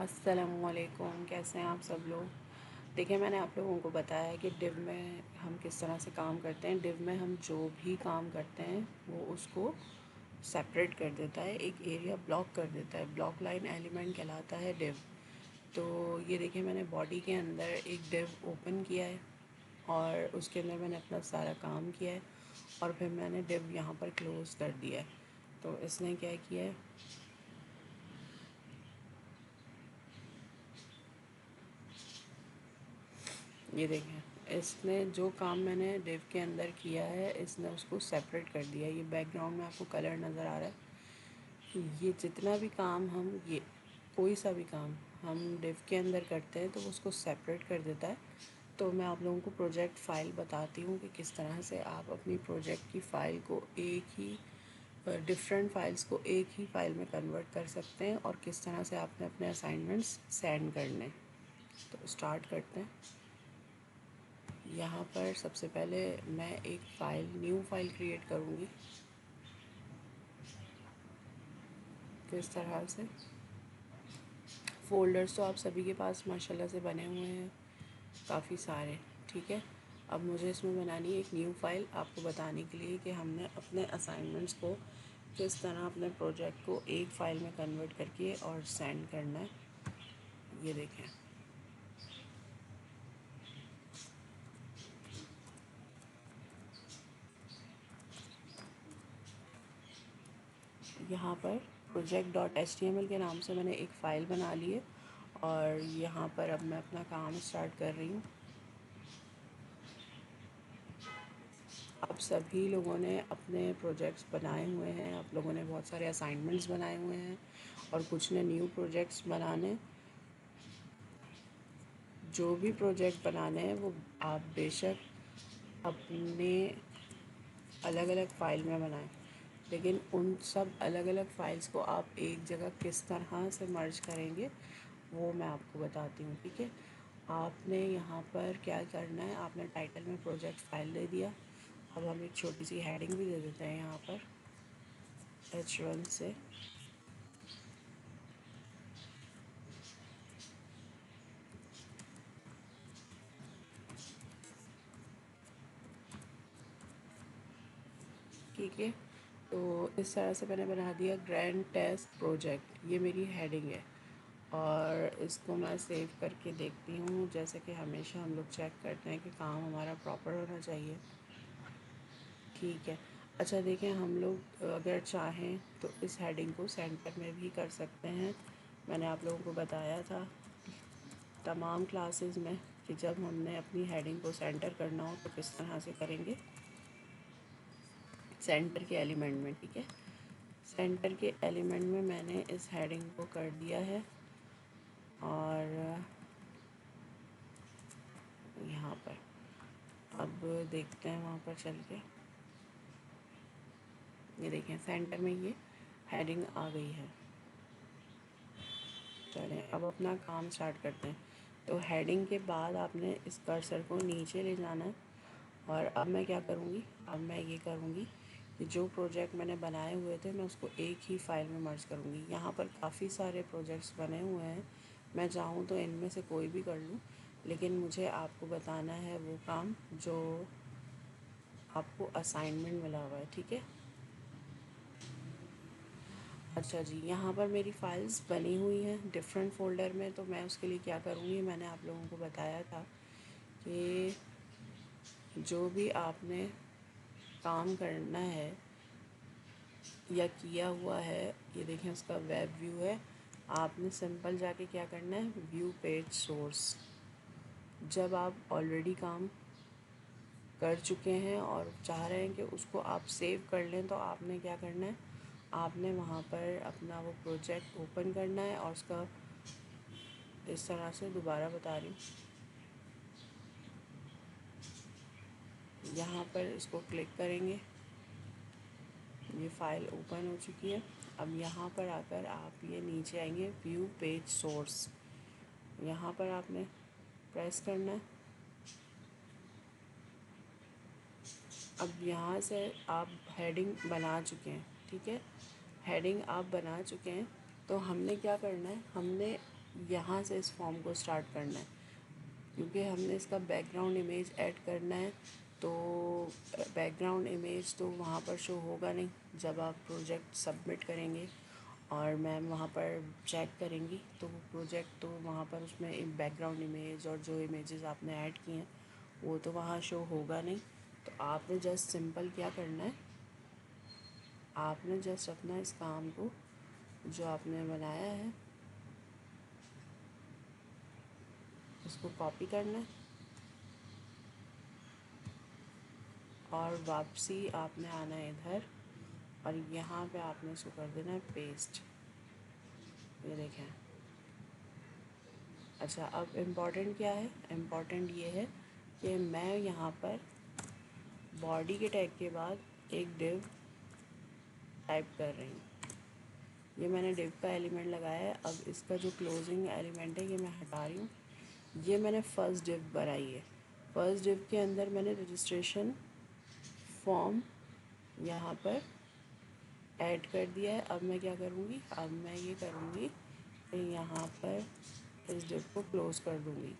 अस्सलामुअलैकुम, कैसे हैं आप सब लोग। देखिए, मैंने आप लोगों को बताया कि डिव में हम किस तरह से काम करते हैं। डिव में हम जो भी काम करते हैं वो उसको सेपरेट कर देता है, एक एरिया ब्लॉक कर देता है। ब्लॉक लाइन एलिमेंट कहलाता है डिव। तो ये देखिए, मैंने बॉडी के अंदर एक डिव ओपन किया है और उसके अंदर मैंने अपना सारा काम किया है और फिर मैंने डिव यहाँ पर क्लोज़ कर दिया है। तो इसने क्या किया है, ये देखें, इसने जो काम मैंने डिव के अंदर किया है इसने उसको सेपरेट कर दिया है। ये बैकग्राउंड में आपको कलर नज़र आ रहा है। ये जितना भी काम हम ये कोई सा भी काम हम डिव के अंदर करते हैं तो वो उसको सेपरेट कर देता है। तो मैं आप लोगों को प्रोजेक्ट फ़ाइल बताती हूँ कि किस तरह से आप अपनी प्रोजेक्ट की फ़ाइल को एक ही डिफरेंट फ़ाइल्स को एक ही फ़ाइल में कन्वर्ट कर सकते हैं और किस तरह से आपने अपने असाइनमेंट्स सेंड करने। तो स्टार्ट करते हैं। यहाँ पर सबसे पहले मैं एक फ़ाइल न्यू फ़ाइल क्रिएट करूँगी। तो इस तरह से फ़ोल्डर्स तो आप सभी के पास माशाल्लाह से बने हुए हैं, काफ़ी सारे। ठीक है, अब मुझे इसमें बनानी है एक न्यू फ़ाइल, आपको बताने के लिए कि हमने अपने असाइनमेंट्स को किस तरह अपने प्रोजेक्ट को एक फ़ाइल में कन्वर्ट करके और सेंड करना है। ये देखें, यहाँ पर project.html के नाम से मैंने एक फ़ाइल बना ली है और यहाँ पर अब मैं अपना काम स्टार्ट कर रही हूँ। आप सभी लोगों ने अपने प्रोजेक्ट्स बनाए हुए हैं, आप लोगों ने बहुत सारे असाइनमेंट्स बनाए हुए हैं और कुछ ने न्यू प्रोजेक्ट्स बनाने। जो भी प्रोजेक्ट बनाने हैं वो आप बेशक अपने अलग अलग फ़ाइल में बनाएं, लेकिन उन सब अलग अलग फ़ाइल्स को आप एक जगह किस तरह से मर्ज करेंगे वो मैं आपको बताती हूँ। ठीक है, आपने यहाँ पर क्या करना है, आपने टाइटल में प्रोजेक्ट फ़ाइल दे दिया। अब हम एक छोटी सी हेडिंग भी दे देते हैं यहाँ पर H1 से। ठीक है, तो इस तरह से मैंने बना दिया ग्रैंड टेस्ट प्रोजेक्ट, ये मेरी हेडिंग है और इसको मैं सेव करके देखती हूँ। जैसे कि हमेशा हम लोग चेक करते हैं कि काम हमारा प्रॉपर होना चाहिए। ठीक है, अच्छा देखें, हम लोग अगर चाहें तो इस हेडिंग को सेंटर में भी कर सकते हैं। मैंने आप लोगों को बताया था तमाम क्लासेस में कि जब हमने अपनी हेडिंग को सेंटर करना हो तो किस तरह से करेंगे, सेंटर के एलिमेंट में। ठीक है, सेंटर के एलिमेंट में मैंने इस हेडिंग को कर दिया है और यहाँ पर अब देखते हैं वहाँ पर चल के। ये देखें, सेंटर में ये हेडिंग आ गई है। चलें अब अपना काम स्टार्ट करते हैं। तो हेडिंग के बाद आपने इस कर्सर को नीचे ले जाना है और अब मैं क्या करूँगी, अब मैं ये करूँगी कि जो प्रोजेक्ट मैंने बनाए हुए थे मैं उसको एक ही फ़ाइल में मर्ज करूँगी। यहाँ पर काफ़ी सारे प्रोजेक्ट्स बने हुए हैं, मैं चाहूँ तो इनमें से कोई भी कर लूँ, लेकिन मुझे आपको बताना है वो काम जो आपको असाइनमेंट मिला हुआ है। ठीक है, अच्छा जी, यहाँ पर मेरी फ़ाइल्स बनी हुई हैं डिफरेंट फ़ोल्डर में। तो मैं उसके लिए क्या करूँगी, मैंने आप लोगों को बताया था कि जो भी आपने काम करना है या किया हुआ है, ये देखें उसका वेब व्यू है, आपने सिंपल जाके क्या करना है, व्यू पेज सोर्स। जब आप ऑलरेडी काम कर चुके हैं और चाह रहे हैं कि उसको आप सेव कर लें तो आपने क्या करना है, आपने वहाँ पर अपना वो प्रोजेक्ट ओपन करना है और उसका इस तरह से दोबारा बता रही हूँ, यहाँ पर इसको क्लिक करेंगे, ये फ़ाइल ओपन हो चुकी है। अब यहाँ पर आकर आप ये नीचे आएंगे व्यू पेज सोर्स, यहाँ पर आपने प्रेस करना है। अब यहाँ से आप हेडिंग बना चुके हैं। ठीक है, हेडिंग आप बना चुके हैं तो हमने क्या करना है, हमने यहाँ से इस फॉर्म को स्टार्ट करना है, क्योंकि हमने इसका बैकग्राउंड इमेज ऐड करना है। तो बैकग्राउंड इमेज तो वहाँ पर शो होगा नहीं जब आप प्रोजेक्ट सबमिट करेंगे और मैम वहाँ पर चेक करेंगी, तो वो प्रोजेक्ट तो वहाँ पर उसमें बैकग्राउंड इमेज और जो इमेजेस आपने ऐड किए हैं वो तो वहाँ शो होगा नहीं। तो आपने जस्ट सिंपल क्या करना है, आपने जस्ट अपना इस काम को जो आपने बनाया है उसको कॉपी करना है और वापसी आपने आना है इधर और यहाँ पे आपने इसको कर देना है पेस्ट। ये देखें। अच्छा, अब इम्पॉर्टेंट क्या है, इम्पॉर्टेंट ये है कि मैं यहाँ पर बॉडी के टैग के बाद एक डिव टाइप कर रही हूँ। ये मैंने डिव का एलिमेंट लगाया है। अब इसका जो क्लोजिंग एलिमेंट है ये मैं हटा रही हूँ। ये मैंने फर्स्ट डिव बनाई है। फर्स्ट डिव के अंदर मैंने रजिस्ट्रेशन फॉर्म यहाँ पर ऐड कर दिया है। अब मैं क्या करूँगी, अब मैं ये करूँगी कि यहाँ पर इस डिव को क्लोज़ कर दूँगी।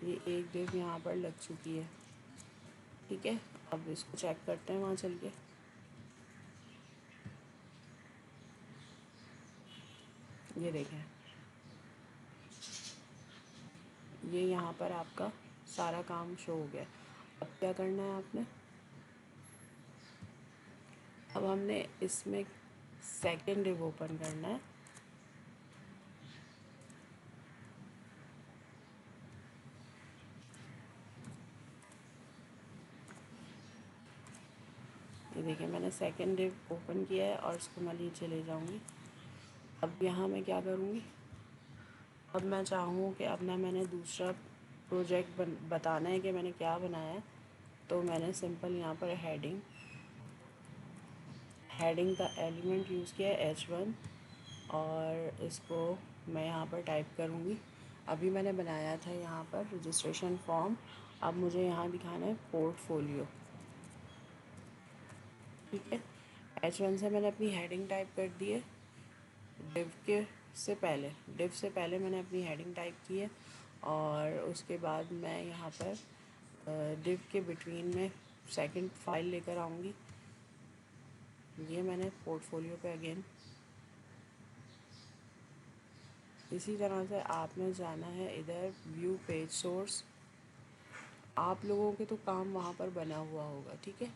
ये एक डिव यहाँ पर लग चुकी है, ठीक है। अब इसको चेक करते हैं वहाँ चल के। ये देखें, ये यहाँ पर आपका सारा काम शो हो गया। अब क्या करना है आपने, अब हमने इसमें सेकेंड डिव ओपन करना है। ये देखिए मैंने सेकेंड डिव ओपन किया है और इसको मैं नीचे ले जाऊँगी। अब यहाँ मैं क्या करूँगी, अब मैं चाहूँ कि अपना मैंने दूसरा प्रोजेक्ट बताना है कि मैंने क्या बनाया है, तो मैंने सिंपल यहाँ पर हेडिंग का एलिमेंट यूज़ किया है H1 और इसको मैं यहाँ पर टाइप करूँगी। अभी मैंने बनाया था यहाँ पर रजिस्ट्रेशन फॉर्म, अब मुझे यहाँ दिखाना है पोर्टफोलियो, ठीक है। H1 से मैंने अपनी हेडिंग टाइप कर दी है। डिव के से पहले डिव से पहले मैंने अपनी हेडिंग टाइप की है और उसके बाद मैं यहाँ पर डिव के बिटवीन में सेकंड फाइल लेकर आऊँगी। ये मैंने पोर्टफोलियो पे अगेन इसी तरह से आपने जाना है इधर व्यू पेज सोर्स। आप लोगों के तो काम वहाँ पर बना हुआ होगा, ठीक है।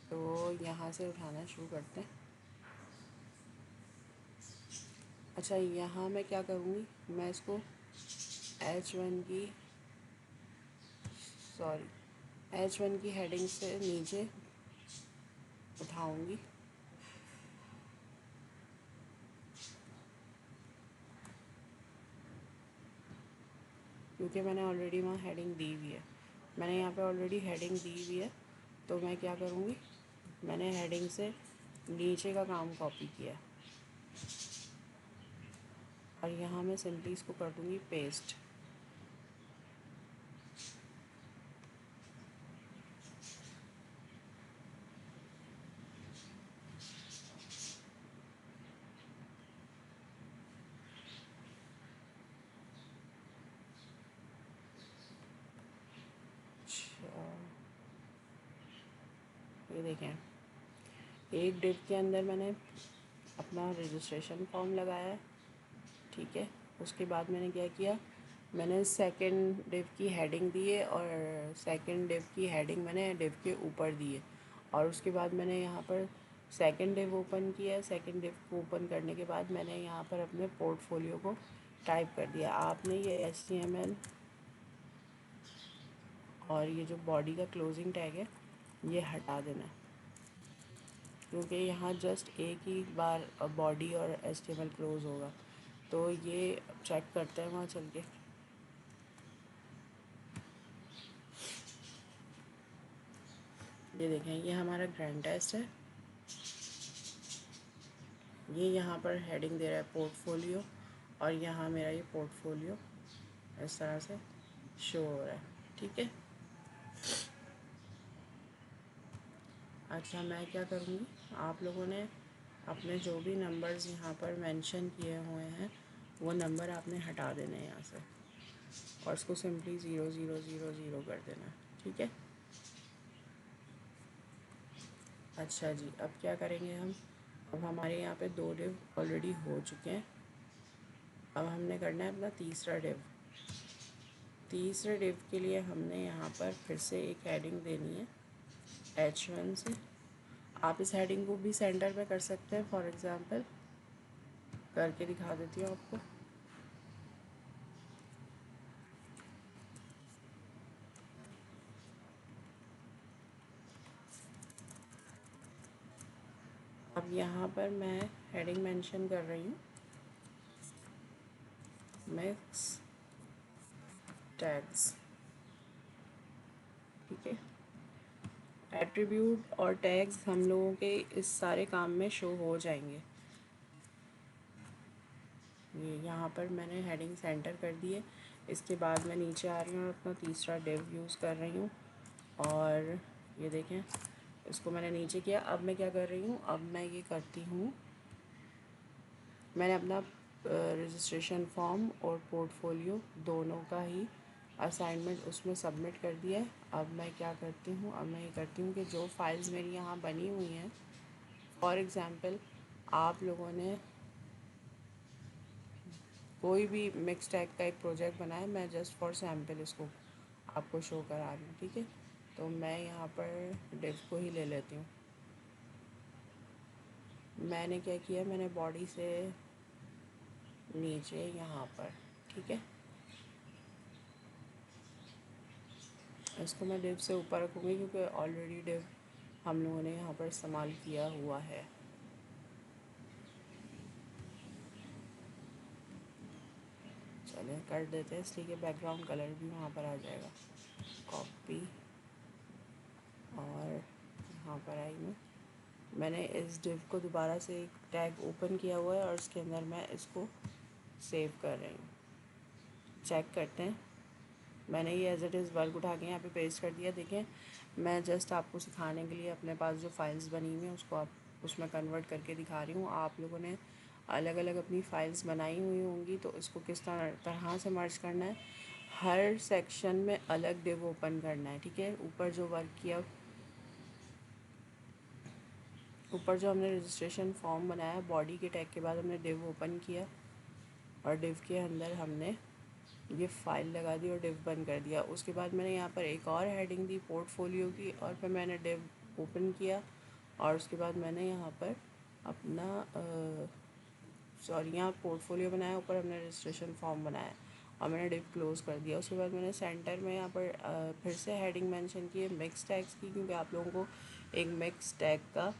तो यहाँ से उठाना शुरू करते हैं। अच्छा, यहाँ मैं क्या करूँगी, मैं इसको H1 की H1 की हेडिंग से नीचे उठाऊँगी। क्योंकि मैंने ऑलरेडी वहाँ हेडिंग दी हुई है, मैंने यहाँ पे ऑलरेडी हेडिंग दी हुई है। तो मैं क्या करूँगी, मैंने हेडिंग से नीचे का काम कॉपी किया और यहाँ मैं सिंपली इसको कर दूँगी पेस्ट। अच्छा, ये देखें, एक डिव के अंदर मैंने अपना रजिस्ट्रेशन फॉर्म लगाया है, ठीक है। उसके बाद मैंने क्या किया, मैंने सेकंड डिव की हेडिंग दी है और सेकंड डिव की हेडिंग मैंने डिव के ऊपर दी है। और उसके बाद मैंने यहाँ पर सेकंड डिव ओपन किया है। सेकंड डिव को ओपन करने के बाद मैंने यहाँ पर अपने पोर्टफोलियो को टाइप कर दिया। आपने ये HTML और ये जो बॉडी का क्लोजिंग टैग है ये हटा देना है, क्योंकि यहाँ जस्ट एक ही बार बॉडी और HTML क्लोज़ होगा। तो ये चेक करते हैं वहाँ चल के। ये देखें, ये हमारा ग्रैंड टेस्ट है। ये यहाँ पर हेडिंग दे रहा है पोर्टफोलियो और यहाँ मेरा ये पोर्टफोलियो इस तरह से शो हो रहा है, ठीक है। अच्छा, मैं क्या करूँगी, आप लोगों ने अपने जो भी नंबर्स यहाँ पर मेंशन किए हुए हैं वो नंबर आपने हटा देने हैं यहाँ से, और इसको सिंपली 0 0 0 0 कर देना, ठीक है। अच्छा जी, अब क्या करेंगे हम, अब हमारे यहाँ पे 2 डिव ऑलरेडी हो चुके हैं। अब हमने करना है अपना तीसरा डिव। तीसरे डिव के लिए हमने यहाँ पर फिर से एक हेडिंग देनी है H1 से। आप इस हेडिंग को भी सेंटर पे कर सकते हैं, फॉर एग्ज़ाम्पल करके दिखा देती हूँ आपको। अब यहाँ पर मैं हेडिंग मेंशन कर रही हूँ मिक्स टैग्स, ठीक है। एट्रीब्यूट और टैग्स हम लोगों के इस सारे काम में शो हो जाएंगे। ये यहाँ पर मैंने हेडिंग सेंटर कर दी है। इसके बाद मैं नीचे आ रही हूँ और अपना तीसरा डिव यूज़ कर रही हूँ, और ये देखें इसको मैंने नीचे किया। अब मैं क्या कर रही हूँ, अब मैं ये करती हूँ, मैंने अपना रजिस्ट्रेशन फॉर्म और पोर्टफोलियो दोनों का ही असाइनमेंट उसमें सबमिट कर दिया है। अब मैं क्या करती हूँ, अब मैं ये करती हूँ कि जो फाइल्स मेरी यहाँ बनी हुई हैं, फॉर एग्ज़ाम्पल आप लोगों ने कोई भी मिक्स टैग का एक प्रोजेक्ट बनाया, मैं जस्ट फॉर सैम्पल इसको आपको शो करा रही हूँ, ठीक है। तो मैं यहाँ पर डिव को ही ले लेती हूँ। मैंने क्या किया, मैंने बॉडी से नीचे यहाँ पर, ठीक है, इसको मैं डिव से ऊपर रखूँगी क्योंकि ऑलरेडी डिव हम लोगों ने यहाँ पर इस्तेमाल किया हुआ है। चलें कर देते हैं, इसलिए कि बैकग्राउंड कलर भी वहाँ पर आ जाएगा। कॉपी, और यहाँ पर आई मैंने इस डिव को दोबारा से एक टैग ओपन किया हुआ है और इसके अंदर मैं इसको सेव कर रही हूँ। चेक करते हैं, मैंने ये एज इट इज़ वर्क उठा के यहाँ पे पेस्ट कर दिया। देखें, मैं जस्ट आपको सिखाने के लिए अपने पास जो फाइल्स बनी हुई हैं उसको आप उसमें कन्वर्ट करके दिखा रही हूँ। आप लोगों ने अलग अलग अपनी फ़ाइल्स बनाई हुई होंगी, तो इसको किस तरह से मर्ज करना है, हर सेक्शन में अलग डिव ओपन करना है, ठीक है। ऊपर जो वर्क किया, ऊपर जो हमने रजिस्ट्रेशन फॉर्म बनाया, बॉडी के टैग के बाद हमने डिव ओपन किया और डिव के अंदर हमने ये फ़ाइल लगा दी और डिव बंद कर दिया। उसके बाद मैंने यहाँ पर एक और हेडिंग दी पोर्टफोलियो की, और फिर मैंने डिव ओपन किया, और उसके बाद मैंने यहाँ पर अपना यहाँ पोर्टफोलियो बनाया, ऊपर हमने रजिस्ट्रेशन फॉर्म बनाया और मैंने डिव क्लोज़ कर दिया। उसके बाद मैंने सेंटर में यहाँ पर फिर से हेडिंग मेंशन की है मिक्स टैग्स की, क्योंकि आप लोगों को एक मिक्स टैग का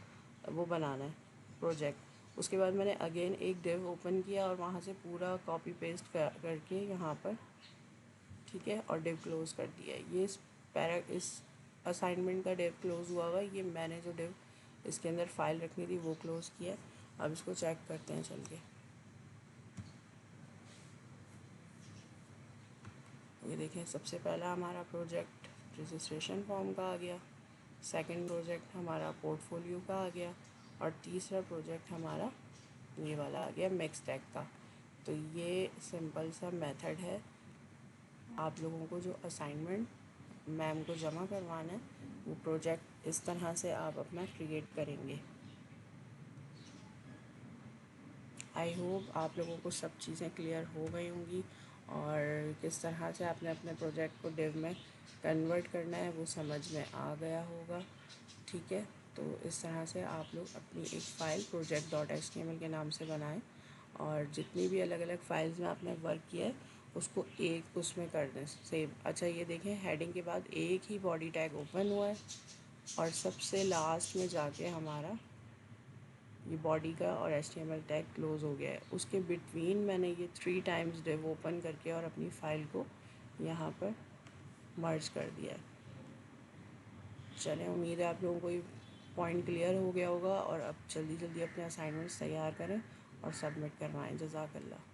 वो बनाना है प्रोजेक्ट। उसके बाद मैंने अगेन एक डिव ओपन किया और वहाँ से पूरा कॉपी पेस्ट करके यहाँ पर, ठीक है, और डिव क्लोज़ कर दिया। ये इस असाइनमेंट का डिव क्लोज़ हुआ हुआ, ये मैंने जो डिव इसके अंदर फ़ाइल रखनी थी वो क्लोज़ किया। अब इसको चेक करते हैं चल के। ये देखें, सबसे पहला हमारा प्रोजेक्ट रजिस्ट्रेशन फॉर्म का आ गया, सेकंड प्रोजेक्ट हमारा पोर्टफोलियो का आ गया, और तीसरा प्रोजेक्ट हमारा ये वाला आ गया मिक्स टैग का। तो ये सिंपल सा मेथड है, आप लोगों को जो असाइनमेंट मैम को जमा करवाना है वो प्रोजेक्ट इस तरह से आप अपना क्रिएट करेंगे। आई होप आप लोगों को सब चीज़ें क्लियर हो गई होंगी, और किस तरह से आपने अपने प्रोजेक्ट को डिव में कन्वर्ट करना है वो समझ में आ गया होगा, ठीक है। तो इस तरह से आप लोग अपनी एक फ़ाइल project.html के नाम से बनाएं, और जितनी भी अलग अलग फाइल्स में आपने वर्क किया है उसको एक उसमें कर दें सेव। अच्छा, ये देखें, हेडिंग के बाद एक ही बॉडी टैग ओपन हुआ है और सबसे लास्ट में जाके हमारा ये बॉडी का और HTML टैग क्लोज़ हो गया है। उसके बिटवीन मैंने ये 3 टाइम्स डिव ओपन करके और अपनी फ़ाइल को यहाँ पर मर्ज कर दिया है। चलें, उम्मीद है आप लोगों को ये पॉइंट क्लियर हो गया होगा, और अब जल्दी जल्दी अपने असाइनमेंट्स तैयार करें और सबमिट करवाएं। जज़ाकल्लाह।